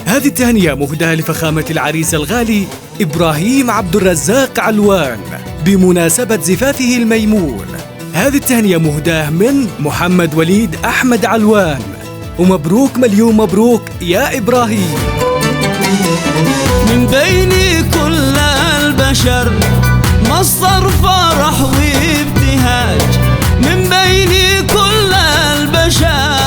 هذه التهنئة مهداة لفخامة العريس الغالي إبراهيم عبد الرزاق علوان بمناسبة زفافه الميمون. هذه التهنئة مهداة من محمد وليد أحمد علوان، ومبروك مليون مبروك يا إبراهيم. من بين كل البشر مصدر فرح وابتهاج، من بين كل البشر